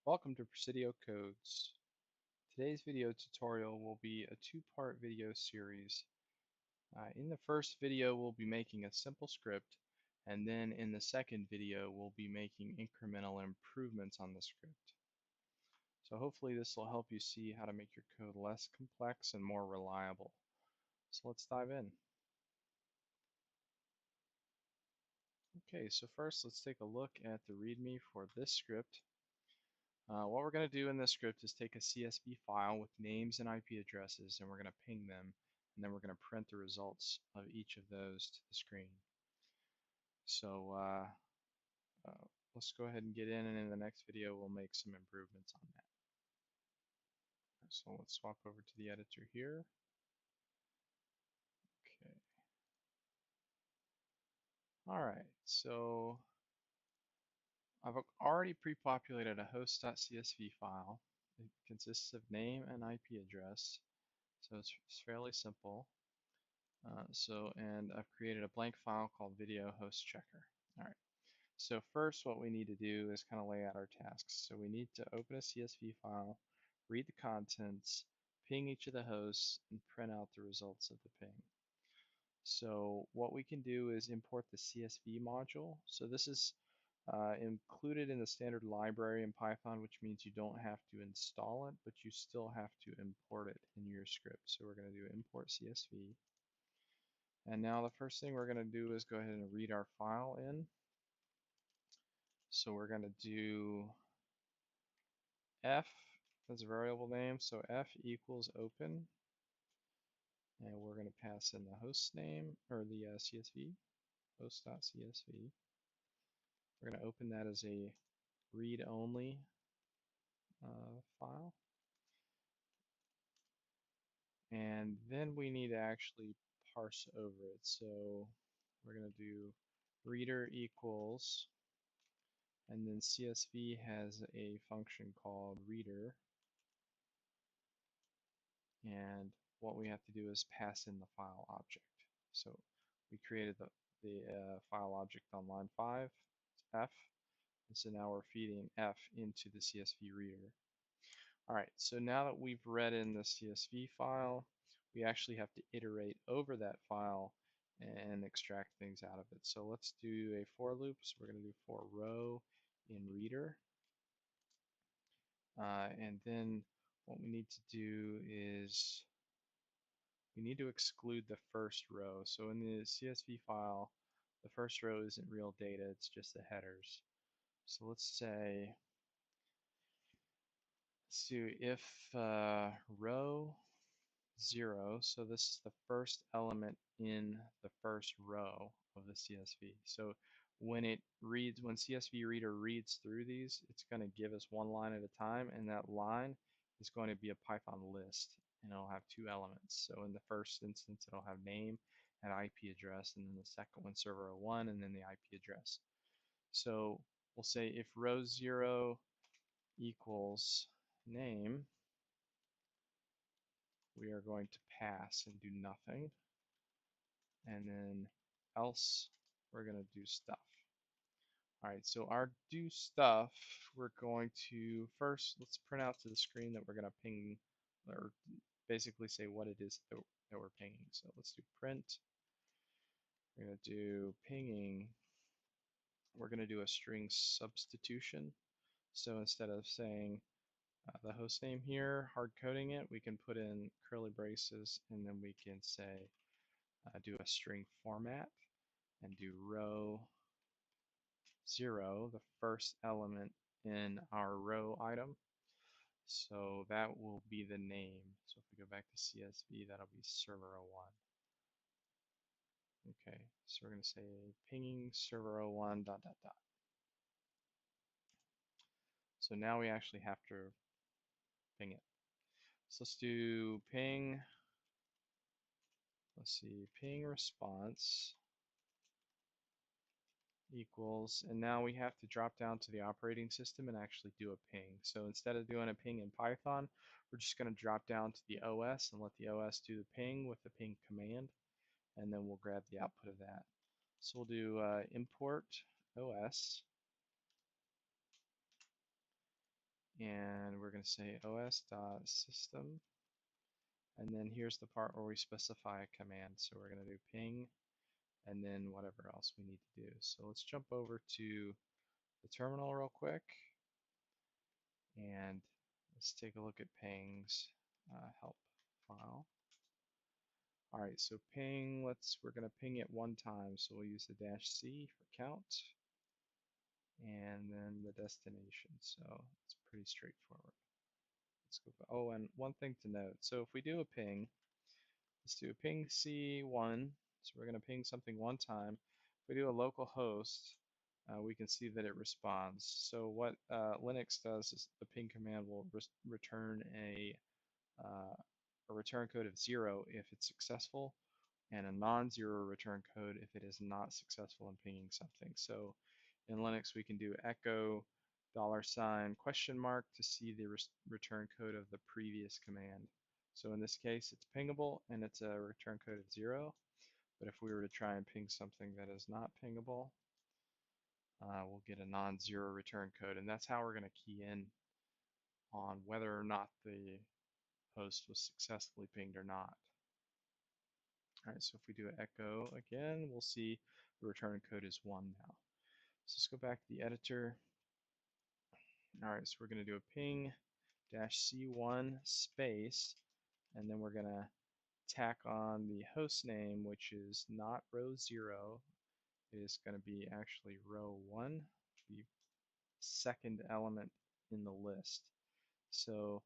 Welcome to Presidio.codes. Today's video tutorial will be a two-part video series. In the first video, we'll be making a simple script, and then in the second video, we'll be making incremental improvements on the script. So hopefully this will help you see how to make your code less complex and more reliable. So let's dive in. Okay, so first let's take a look at the README for this script. What we're going to do in this script is take a CSV file with names and IP addresses, and we're going to ping them, and then we're going to print the results of each of those to the screen. So let's go ahead and get in, and in the next video we'll make some improvements on that. So let's swap over to the editor here. Okay. All right, so I've already pre-populated a host.csv file. It consists of name and IP address, so it's fairly simple. And I've created a blank file called video host checker. All right. So first, what we need to do is kind of lay out our tasks. So we need to open a CSV file, read the contents, ping each of the hosts, and print out the results of the ping. So what we can do is import the CSV module. So this is included in the standard library in Python, which means you don't have to install it, but you still have to import it in your script. So we're going to do import CSV. And now the first thing we're going to do is go ahead and read our file in. So we're going to do f as a variable name, so f equals open, and we're going to pass in the host name, or the CSV, host.csv. We're going to open that as a read-only file. And then we need to actually parse over it. So we're going to do reader equals, and then CSV has a function called reader. And what we have to do is pass in the file object. So we created the file object on line 5, F, and so now we're feeding F into the CSV reader. All right, so now that we've read in the CSV file, we actually have to iterate over that file and extract things out of it. So let's do a for loop. So we're going to do for row in reader. And then what we need to do is we need to exclude the first row. So in the CSV file, the first row isn't real data, it's just the headers. So let's say, let's do if row 0, so this is the first element in the first row of the CSV. So when CSV Reader reads through these, it's going to give us one line at a time, and that line is going to be a Python list, and it'll have 2 elements. So in the first instance, it'll have name and IP address, and then the second one, server 01, and then the IP address. So we'll say if row 0 equals name, we are going to pass and do nothing. And then else, we're going to do stuff. All right, so our do stuff, we're going to first, let's print out to the screen that we're going to ping, or basically say what it is that we're pinging. So let's do print. We're going to do pinging. We're going to do a string substitution. So instead of saying the host name here, hard coding it, we can put in curly braces, and then we can say do a string format and do row 0, the first element in our row item. So that will be the name. So if we go back to CSV, that'll be server 01. Okay, so we're going to say pinging server 01 dot dot dot. So now we actually have to ping it. So let's do ping, let's see, ping response equals, and now we have to drop down to the operating system and actually do a ping. So instead of doing a ping in Python, we're just going to drop down to the OS and let the OS do the ping with the ping command, and then we'll grab the output of that. So we'll do import OS, and we're going to say os.system, and then here's the part where we specify a command. So we're going to do ping and then whatever else we need to do. So let's jump over to the terminal real quick, and let's take a look at ping's help file. All right, so ping, we're going to ping it one time, so we'll use the -c for count, and then the destination. So it's pretty straightforward. Let's go back. Oh, and one thing to note. So if we do a ping, let's do a ping C1. So we're going to ping something one time. If we do a local host, we can see that it responds. So what Linux does is the ping command will return a return code of 0 if it's successful, and a non-zero return code if it is not successful in pinging something. So in Linux, we can do echo $? To see the return code of the previous command. So in this case, it's pingable and it's a return code of 0. But if we were to try and ping something that is not pingable, we'll get a non-zero return code. And that's how we're going to key in on whether or not the host was successfully pinged or not. All right, so if we do echo again, we'll see the return code is 1 now. So let's go back to the editor. All right, so we're going to do a ping -c1 space, and then we're going to tack on the host name, which is not row 0. It is going to be actually row 1, the second element in the list. So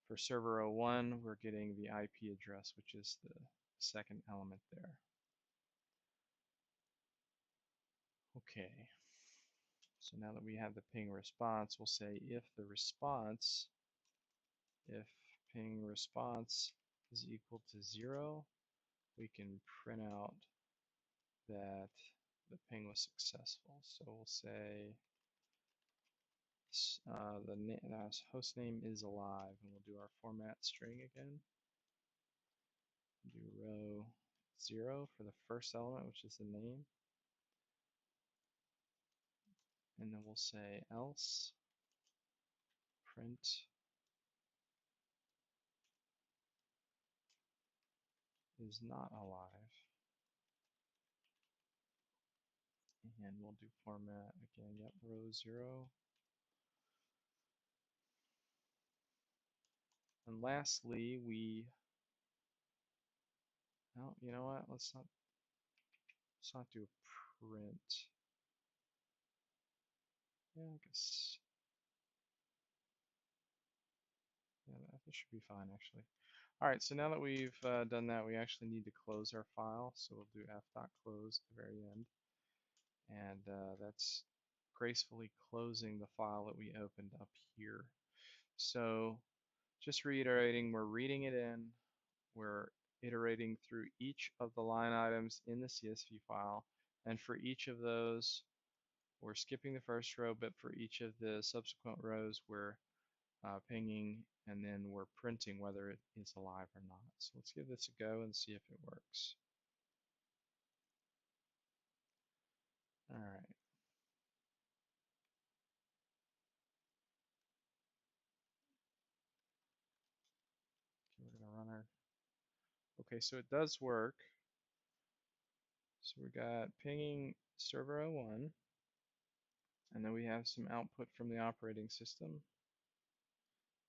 for server row 1, we're getting the IP address, which is the second element there. Okay, so now that we have the ping response, we'll say if ping response is equal to 0, we can print out that the ping was successful. So we'll say the host name is alive, and we'll do our format string again. Do row 0 for the first element, which is the name. And then we'll say else print is not alive. And we'll do format again, yep, row 0. And lastly, oh, you know what, let's not do a print. Yeah, I guess, yeah, that should be fine actually. All right, so now that we've done that, we actually need to close our file. So we'll do f.close at the very end. And that's gracefully closing the file that we opened up here. So just reiterating, we're reading it in, we're iterating through each of the line items in the CSV file, and for each of those, we're skipping the first row, but for each of the subsequent rows, we're pinging, and then we're printing whether it is alive or not. So let's give this a go and see if it works. All right. Okay, we're gonna run our. Okay, so it does work. So we got pinging server 01, and then we have some output from the operating system.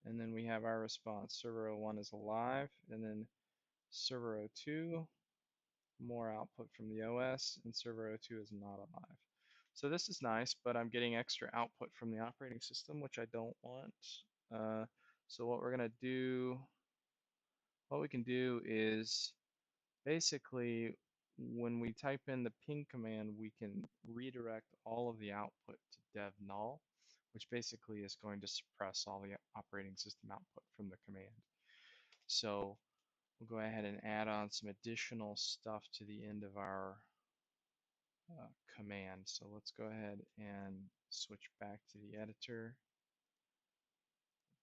And then we have our response. Server 01 is alive, and then server 02, more output from the OS, and server 02 is not alive. So this is nice, but I'm getting extra output from the operating system, which I don't want. So what we can do is basically when we type in the ping command, we can redirect all of the output to dev null, which basically is going to suppress all the operating system output from the command. So we'll go ahead and add on some additional stuff to the end of our command. So let's go ahead and switch back to the editor.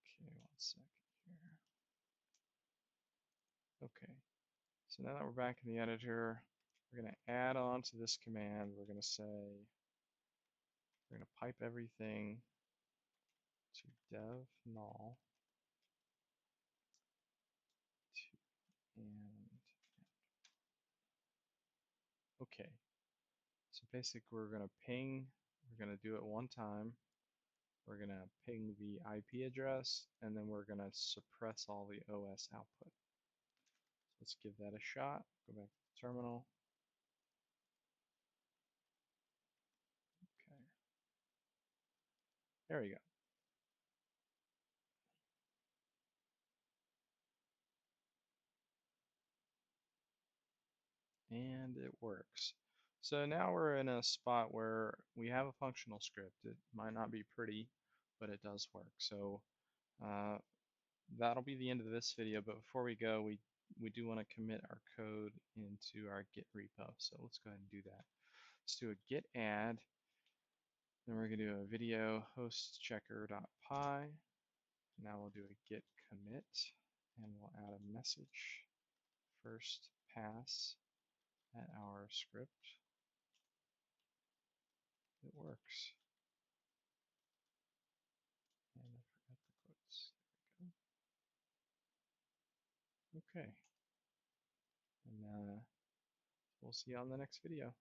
Okay, 1 second here. Okay, so now that we're back in the editor, we're going to add on to this command. We're going to say, we're going to pipe everything to dev null and okay. So basically we're going to ping, we're going to do it one time. We're going to ping the IP address, and then we're going to suppress all the OS output. So let's give that a shot. Go back to the terminal. Okay. There we go. And it works. So now we're in a spot where we have a functional script. It might not be pretty, but it does work. So that'll be the end of this video, but before we go, we do want to commit our code into our Git repo. So let's go ahead and do that. Let's do a git add, then we're going to do a video host checker.py. Now we'll do a git commit, and we'll add a message first pass at our script. It works. And I forgot the quotes. There we go. Okay. And we'll see you on the next video.